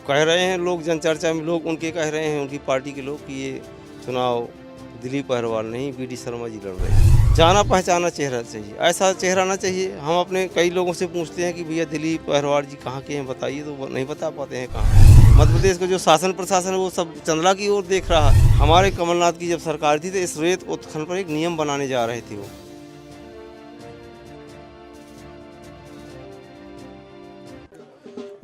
कह रहे हैं लोग, जनचर्चा में लोग उनके कह रहे हैं, उनकी पार्टी के लोग, कि ये चुनाव दिलीप अग्रवाल नहीं बीडी शर्मा जी लड़ रहे हैं। जाना पहचाना चेहरा चाहिए, ऐसा चेहरा ना चाहिए। हम अपने कई लोगों से पूछते हैं कि भैया दिलीप अग्रवाल जी कहाँ के हैं, बताइए, तो वो नहीं बता पाते हैं कहाँ। मध्य प्रदेश का जो शासन प्रशासन है वो सब चंद्रा की ओर देख रहा है। हमारे कमलनाथ की जब सरकार थी तो इस रेत उत्खनन पर एक नियम बनाने जा रहे थे वो।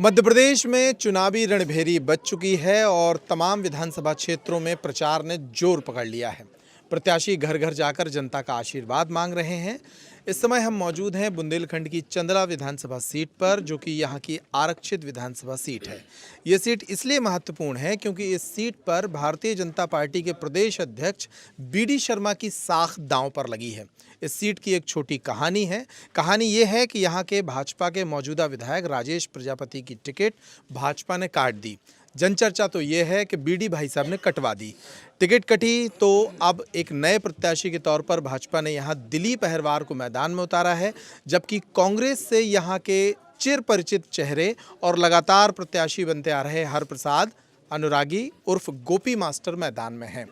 मध्य प्रदेश में चुनावी रणभेरी बज चुकी है और तमाम विधानसभा क्षेत्रों में प्रचार ने जोर पकड़ लिया है। प्रत्याशी घर घर जाकर जनता का आशीर्वाद मांग रहे हैं। इस समय हम मौजूद हैं बुंदेलखंड की चंदला विधानसभा सीट पर, जो कि यहाँ की आरक्षित विधानसभा सीट है। ये सीट इसलिए महत्वपूर्ण है क्योंकि इस सीट पर भारतीय जनता पार्टी के प्रदेश अध्यक्ष बीडी शर्मा की साख दांव पर लगी है। इस सीट की एक छोटी कहानी है। कहानी ये है कि यहाँ के भाजपा के मौजूदा विधायक राजेश प्रजापति की टिकट भाजपा ने काट दी। जनचर्चा तो ये है कि बीडी भाई साहब ने कटवा दी। टिकट कटी तो अब एक नए प्रत्याशी के तौर पर भाजपा ने यहाँ दिलीप अग्रवाल को मैदान में उतारा है, जबकि कांग्रेस से यहाँ के चिर परिचित चेहरे और लगातार प्रत्याशी बनते आ रहे हरप्रसाद अनुरागी उर्फ गोपी मास्टर मैदान में हैं।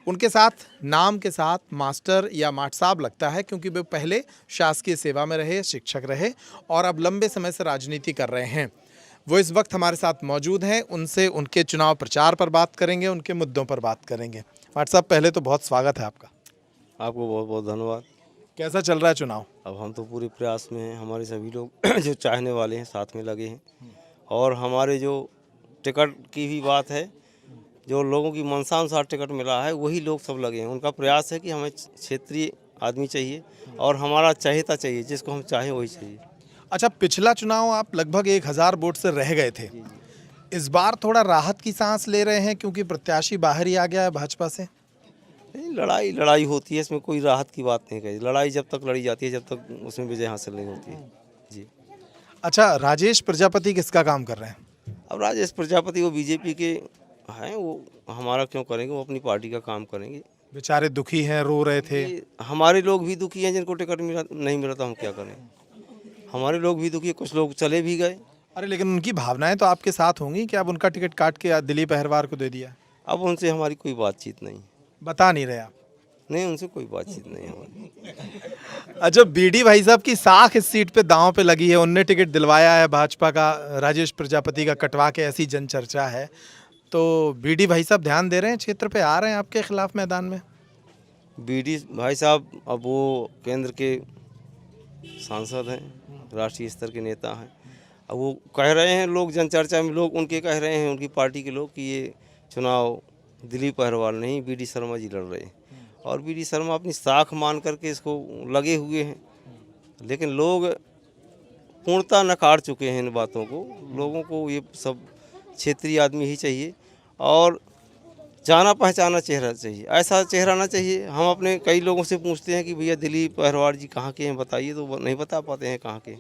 उनके साथ नाम के साथ मास्टर या माट साहब लगता है क्योंकि वे पहले शासकीय सेवा में रहे, शिक्षक रहे और अब लंबे समय से राजनीति कर रहे हैं। वो इस वक्त हमारे साथ मौजूद हैं। उनसे उनके चुनाव प्रचार पर बात करेंगे, उनके मुद्दों पर बात करेंगे। माट साहब, पहले तो बहुत स्वागत है आपका। आपको बहुत बहुत धन्यवाद। कैसा चल रहा है चुनाव? अब हम तो पूरे प्रयास में हैं, हमारे सभी लोग जो चाहने वाले हैं साथ में लगे हैं। और हमारे जो टिकट की भी बात है, जो लोगों की मनसा अनुसार टिकट मिला है वही लोग सब लगे हैं। उनका प्रयास है कि हमें क्षेत्रीय आदमी चाहिए और हमारा चहेता चाहिए, जिसको हम चाहें वही चाहिए। अच्छा, पिछला चुनाव आप लगभग 1000 वोट से रह गए थे। इस बार थोड़ा राहत की सांस ले रहे हैं क्योंकि प्रत्याशी बाहर ही आ गया है भाजपा से। नहीं, लड़ाई होती है, इसमें कोई राहत की बात नहीं कही। लड़ाई जब तक लड़ी जाती है जब तक उसमें विजय हासिल नहीं होती है जी। अच्छा, राजेश प्रजापति किसका काम कर रहे हैं? अब राजेश प्रजापति वो बीजेपी के हैं, वो हमारा क्यों करेंगे, वो अपनी पार्टी का काम करेंगे। बेचारे दुखी हैं, रो रहे थे। हमारे लोग भी दुखी हैं, जिनको टिकट नहीं मिला तो हम क्या करें। हमारे लोग भी दुखी है, कुछ लोग चले भी गए। अरे लेकिन उनकी भावनाएं तो आपके साथ होंगी कि अब उनका टिकट काट के दिलीप अग्रवाल को दे दिया। अब उनसे हमारी कोई बातचीत नहीं। बता नहीं रहे आप? नहीं, उनसे कोई बातचीत नहीं है हमारी। अच्छा, बीडी भाई साहब की साख इस सीट पे दांव पे लगी है। उनने टिकट दिलवाया है भाजपा का, राजेश प्रजापति का कटवा के, ऐसी जनचर्चा है। तो बीडी भाई साहब ध्यान दे रहे हैं, क्षेत्र पे आ रहे हैं आपके खिलाफ मैदान में? बीडी भाई साहब अब वो केंद्र के सांसद हैं, राष्ट्रीय स्तर के नेता हैं। अब वो कह रहे हैं लोग, जनचर्चा में लोग उनके कह रहे हैं, उनकी पार्टी के लोग, कि ये चुनाव दिलीप अग्रवाल नहीं बीडी शर्मा जी लड़ रहे हैं। और बीडी शर्मा अपनी साख मान करके इसको लगे हुए हैं, लेकिन लोग पूर्णतः नकार चुके हैं इन बातों को। लोगों को ये सब क्षेत्रीय आदमी ही चाहिए और जाना पहचाना चेहरा चाहिए, ऐसा चेहरा ना चाहिए। हम अपने कई लोगों से पूछते हैं कि भैया दिलीप अग्रवाल जी कहाँ के हैं, बताइए, तो वो नहीं बता पाते हैं कहाँ के।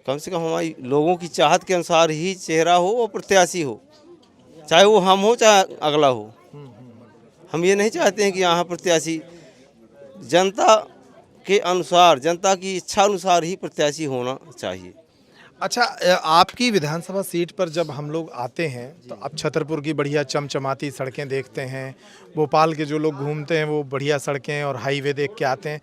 कम से कम हमारी लोगों की चाहत के अनुसार ही चेहरा हो और प्रत्याशी हो, चाहे वो हम हो चाहे अगला हो। हम ये नहीं चाहते हैं कि यहाँ प्रत्याशी जनता के अनुसार, जनता की इच्छा अनुसार ही प्रत्याशी होना चाहिए। अच्छा, आपकी विधानसभा सीट पर जब हम लोग आते हैं तो अब छतरपुर की बढ़िया चमचमाती सड़कें देखते हैं, भोपाल के जो लोग घूमते हैं वो बढ़िया सड़कें और हाईवे देख के आते हैं।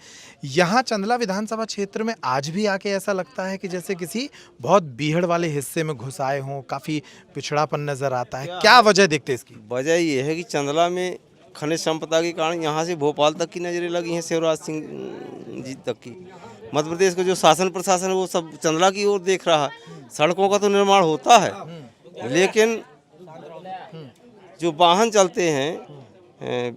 यहाँ चंदला विधानसभा क्षेत्र में आज भी आके ऐसा लगता है कि जैसे किसी बहुत बीहड़ वाले हिस्से में घुस आए हों, काफ़ी पिछड़ापन नज़र आता है। क्या वजह देखते हैं इसकी? वजह ये है कि चंदला में खनिज संपदा के कारण यहाँ से भोपाल तक की नज़रें लगी हैं, शिवराज सिंह जी तक की। मध्य प्रदेश का जो शासन प्रशासन है वो सब चंदला की ओर देख रहा है। सड़कों का तो निर्माण होता है, लेकिन जो वाहन चलते हैं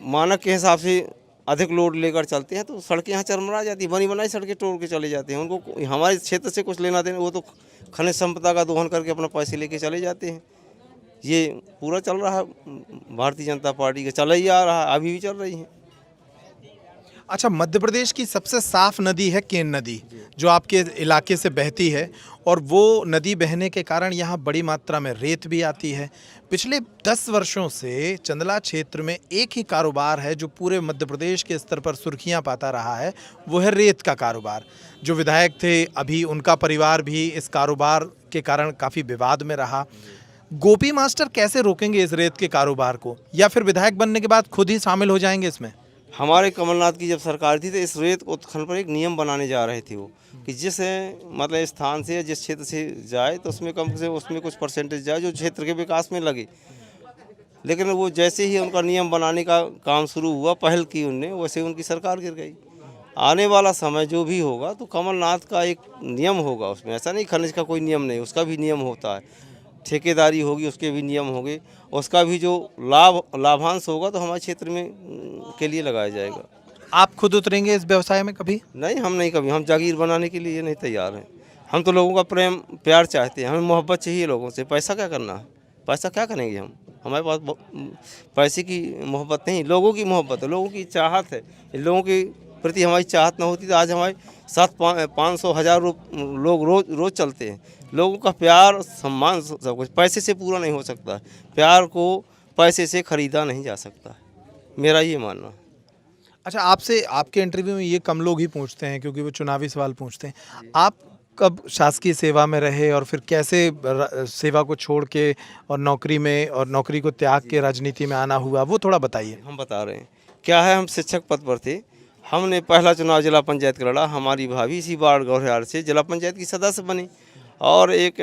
मानक के हिसाब से अधिक लोड लेकर चलते हैं तो सड़कें यहाँ चरमरा जाती है। बनी बनाई सड़कें तोड़ के चले जाते हैं। उनको हमारे क्षेत्र से कुछ लेना देना, वो तो खनिज संपदा का दोहन करके अपना पैसे लेके चले जाते हैं। ये पूरा चल रहा है, भारतीय जनता पार्टी का चला ही आ रहा है, अभी भी चल रही है। अच्छा, मध्य प्रदेश की सबसे साफ नदी है केन नदी, जो आपके इलाके से बहती है, और वो नदी बहने के कारण यहाँ बड़ी मात्रा में रेत भी आती है। पिछले 10 वर्षों से चंदला क्षेत्र में एक ही कारोबार है जो पूरे मध्य प्रदेश के स्तर पर सुर्खियाँ पाता रहा है, वो है रेत का कारोबार। जो विधायक थे अभी, उनका परिवार भी इस कारोबार के कारण काफ़ी विवाद में रहा। गोपी मास्टर कैसे रोकेंगे इस रेत के कारोबार को, या फिर विधायक बनने के बाद खुद ही शामिल हो जाएंगे इसमें? हमारे कमलनाथ की जब सरकार थी तो इस रेत उत्खनन पर एक नियम बनाने जा रहे थे वो, कि जिस मतलब स्थान से जिस क्षेत्र से जाए तो उसमें कम से उसमें कुछ परसेंटेज जाए जो क्षेत्र के विकास में लगे। लेकिन वो जैसे ही उनका नियम बनाने का काम शुरू हुआ, पहल की उनने, वैसे उनकी सरकार गिर गई। आने वाला समय जो भी होगा तो कमलनाथ का एक नियम होगा उसमें, ऐसा नहीं खनिज का कोई नियम नहीं, उसका भी नियम होता है। ठेकेदारी होगी, उसके भी नियम होंगे, उसका भी जो लाभांश होगा तो हमारे क्षेत्र में के लिए लगाया जाएगा। आप खुद उतरेंगे इस व्यवसाय में कभी? नहीं, हम नहीं कभी, हम जागीर बनाने के लिए नहीं तैयार हैं। हम तो लोगों का प्रेम प्यार चाहते हैं, हमें मोहब्बत चाहिए लोगों से। पैसा क्या करना है, पैसा क्या करेंगे हम, हमारे पास पैसे की मोहब्बत नहीं, लोगों की मोहब्बत है, लोगों की चाहत है। लोगों के प्रति हमारी चाहत ना होती तो आज हमारे साथ 500 हज़ार लोग रोज़ चलते हैं। लोगों का प्यार सम्मान सब कुछ पैसे से पूरा नहीं हो सकता। प्यार को पैसे से ख़रीदा नहीं जा सकता, मेरा ये मानना है। अच्छा, आपसे आपके इंटरव्यू में ये कम लोग ही पूछते हैं क्योंकि वो चुनावी सवाल पूछते हैं। आप कब शासकीय सेवा में रहे और फिर कैसे सेवा को छोड़ के और नौकरी को त्याग के राजनीति में आना हुआ, वो थोड़ा बताइए। हम बता रहे हैं क्या है। हम शिक्षक पद पर थे, हमने पहला चुनाव जिला पंचायत का लड़ा। हमारी भाभी इसी वार्ड गौरहार से जिला पंचायत की सदस्य बनी, और एक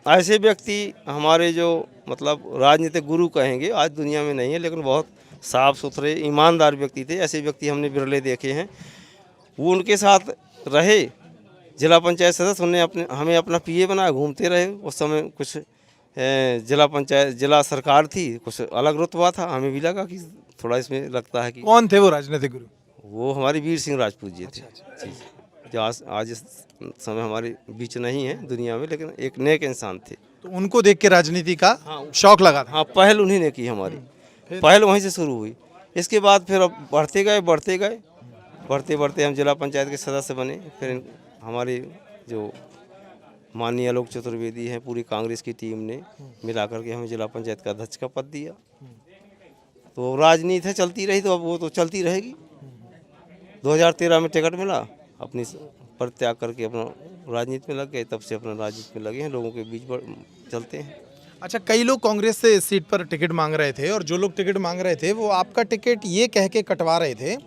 ऐसे व्यक्ति हमारे जो मतलब राजनीतिक गुरु कहेंगे, आज दुनिया में नहीं है, लेकिन बहुत साफ़ सुथरे ईमानदार व्यक्ति थे। ऐसे व्यक्ति हमने बिरले देखे हैं। वो उनके साथ रहे, जिला पंचायत सदस्य, उन्होंने हमें अपना पीए बनाया, घूमते रहे। उस समय कुछ जिला सरकार थी, कुछ अलग रुतबा था। हमें भी लगा कि थोड़ा इसमें लगता है कि कौन थे वो राजनीतिक गुरु? वो हमारे वीर सिंह राजपूत जी थे। जी, जो आज इस समय हमारे बीच नहीं है दुनिया में, लेकिन एक नेक इंसान थे। तो उनको देख के राजनीति का शौक लगा था? हाँ, पहल उन्हीं ने की हमारी, पहल वहीं से शुरू हुई। इसके बाद फिर अब बढ़ते गए हम जिला पंचायत के सदस्य बने। फिर हमारे जो माननीय आलोक चतुर्वेदी हैं, पूरी कांग्रेस की टीम ने मिलाकर के हमें जिला पंचायत का अध्यक्ष का पद दिया। तो राजनीति है, चलती रही, तो अब वो तो चलती रहेगी। 2013 में टिकट मिला, अपनी परित्याग करके अपना राजनीति में लग गए। तब से अपना राजनीति में लगे हैं, लोगों के बीच चलते हैं। अच्छा, कई लोग कांग्रेस से इस सीट पर टिकट मांग रहे थे, और जो लोग टिकट मांग रहे थे वो आपका टिकट ये कह के कटवा रहे थे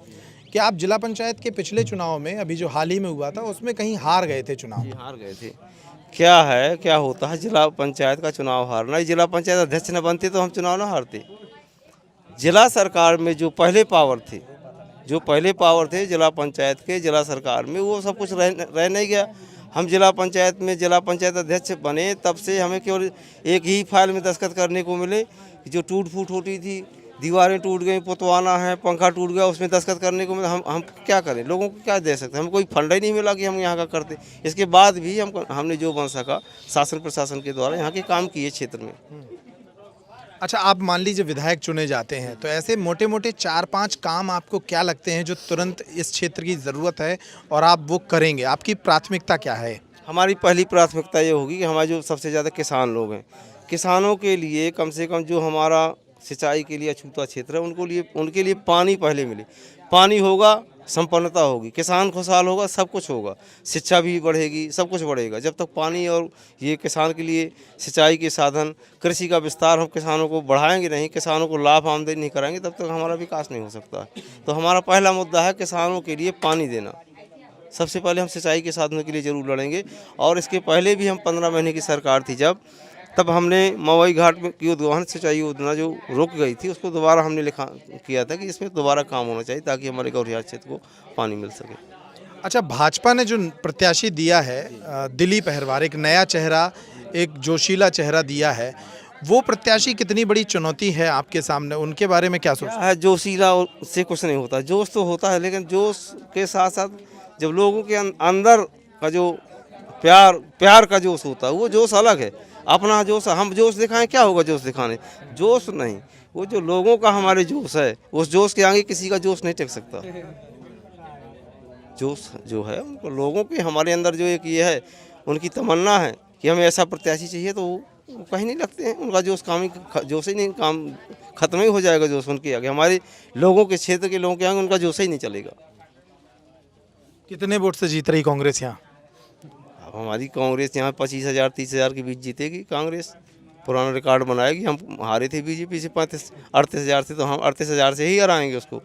कि आप जिला पंचायत के पिछले चुनाव में, अभी जो हाल ही में हुआ था, उसमें कहीं हार गए थे चुनाव। हार गए थे। क्या होता है जिला पंचायत का चुनाव हारना? जिला पंचायत अध्यक्ष न बनते तो हम चुनाव ना हारते। जिला सरकार में जो पहले पावर थे जिला पंचायत के, जिला सरकार में, वो सब कुछ रह नहीं गया। हम जिला पंचायत अध्यक्ष बने, तब से हमें केवल एक ही फाइल में दस्तखत करने को मिले कि जो टूट फूट होती थी, दीवारें टूट गई, पुतवाना है, पंखा टूट गया, उसमें दस्तखत करने को मिला। हम क्या करें, लोगों को क्या दे सकते हैं? हमें कोई फंड ही नहीं मिला कि हम यहाँ का करते। इसके बाद भी हमने जो बन सका शासन प्रशासन के द्वारा यहाँ के काम किए क्षेत्र में। अच्छा, आप मान लीजिए विधायक चुने जाते हैं, तो ऐसे मोटे मोटे 4-5 काम आपको क्या लगते हैं जो तुरंत इस क्षेत्र की ज़रूरत है और आप वो करेंगे? आपकी प्राथमिकता क्या है? हमारी पहली प्राथमिकता ये होगी कि हमारे जो सबसे ज़्यादा किसान लोग हैं, किसानों के लिए कम से कम जो हमारा सिंचाई के लिए अछूता क्षेत्र है, उनके लिए पानी पहले मिले। पानी होगा, संपन्नता होगी, किसान खुशहाल होगा, सब कुछ होगा, शिक्षा भी बढ़ेगी, सब कुछ बढ़ेगा। जब तक पानी और ये किसान के लिए सिंचाई के साधन, कृषि का विस्तार हम किसानों को बढ़ाएंगे नहीं, किसानों को लाभ आमदनी नहीं कराएंगे, तब तक हमारा विकास नहीं हो सकता। तो हमारा पहला मुद्दा है किसानों के लिए पानी देना। सबसे पहले हम सिंचाई के साधनों के लिए ज़रूर लड़ेंगे। और इसके पहले भी हम 15 महीने की सरकार थी तब हमने मवई घाट में की उद्वहन सिंचाई योजना जो रुक गई थी, उसको दोबारा हमने किया था कि इसमें दोबारा काम होना चाहिए ताकि हमारे गौरियार क्षेत्र को पानी मिल सके। अच्छा, भाजपा ने जो प्रत्याशी दिया है दिलीप अहिरवार, एक नया चेहरा, एक जोशीला चेहरा दिया है, वो प्रत्याशी कितनी बड़ी चुनौती है आपके सामने? उनके बारे में क्या सोचते हैं? जोशीला से कुछ नहीं होता, जोश तो होता है, लेकिन जोश के साथ साथ जब लोगों के अंदर का जो प्यार का जोश होता है, वो जोश अलग है। अपना जोश, हम जोश दिखाएं, क्या होगा जोश दिखाने? जोश नहीं, वो जो लोगों का हमारे जोश है, उस जोश के आगे किसी का जोश नहीं टिक सकता। जोश जो है उनको लोगों के हमारे अंदर जो एक ये है उनकी तमन्ना है कि हमें ऐसा प्रत्याशी चाहिए, तो वो कहीं नहीं लगते हैं। उनका जोश जोश ही नहीं, काम खत्म ही हो जाएगा जोश उनके आगे। हमारे लोगों के क्षेत्र के लोगों के आगे उनका जोश ही नहीं चलेगा। कितने वोट से जीत रही कांग्रेस यहाँ? अब हमारी कांग्रेस यहाँ 25,000 30,000 के बीच जीतेगी कांग्रेस। पुराना रिकॉर्ड बनाएगी। हम हारे थे बीजेपी से 38,000 से, तो हम 38,000 से ही हराएंगे उसको।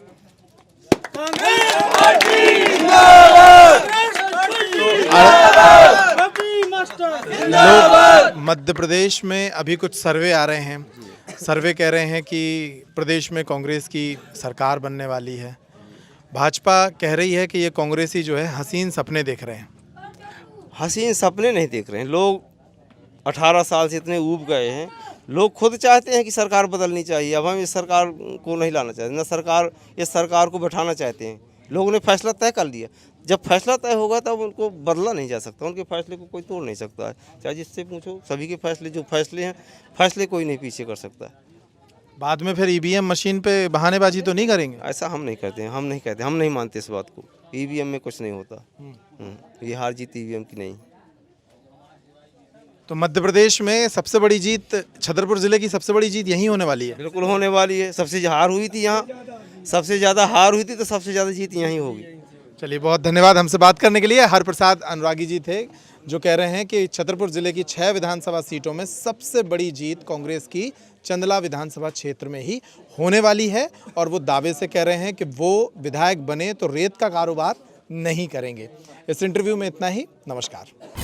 लोग मध्य प्रदेश में अभी कुछ सर्वे आ रहे हैं, सर्वे कह रहे हैं कि प्रदेश में कांग्रेस की सरकार बनने वाली है। भाजपा कह रही है कि ये कांग्रेसी जो है हसीन सपने देख रहे हैं। हसीन सपने नहीं देख रहे हैं लोग। 18 साल से इतने ऊब गए हैं। लोग खुद चाहते हैं कि सरकार बदलनी चाहिए। अब हम इस सरकार को नहीं लाना चाहते, न सरकार इस सरकार को बैठाना चाहते हैं। लोगों ने फैसला तय कर लिया। जब फैसला तय होगा तब उनको बदला नहीं जा सकता। उनके फैसले को कोई तोड़ नहीं सकता है। चाहे जिससे पूछो, सभी के फैसले जो फैसले हैं, फैसले कोई नहीं पीछे कर सकता है। बाद में फिर ईवीएम मशीन पे बहानेबाजी तो नहीं करेंगे? ऐसा हम नहीं करते हैं, हम नहीं कहते, हम नहीं मानते इस बात को। ईवीएम में कुछ नहीं होता। ये हार जीत ईवीएम की नहीं। तो मध्य प्रदेश में सबसे बड़ी जीत, छतरपुर जिले की सबसे बड़ी जीत यहीं होने वाली है। बिल्कुल होने वाली है। सबसे हार हुई थी यहाँ, सबसे ज़्यादा हार हुई थी, तो सबसे ज़्यादा जीत यहीं होगी। चलिए, बहुत धन्यवाद हमसे बात करने के लिए। हरप्रसाद अनुरागी जी थे जो कह रहे हैं कि छतरपुर जिले की 6 विधानसभा सीटों में सबसे बड़ी जीत कांग्रेस की चंदला विधानसभा क्षेत्र में ही होने वाली है, और वो दावे से कह रहे हैं कि वो विधायक बने तो रेत का कारोबार नहीं करेंगे। इस इंटरव्यू में इतना ही। नमस्कार।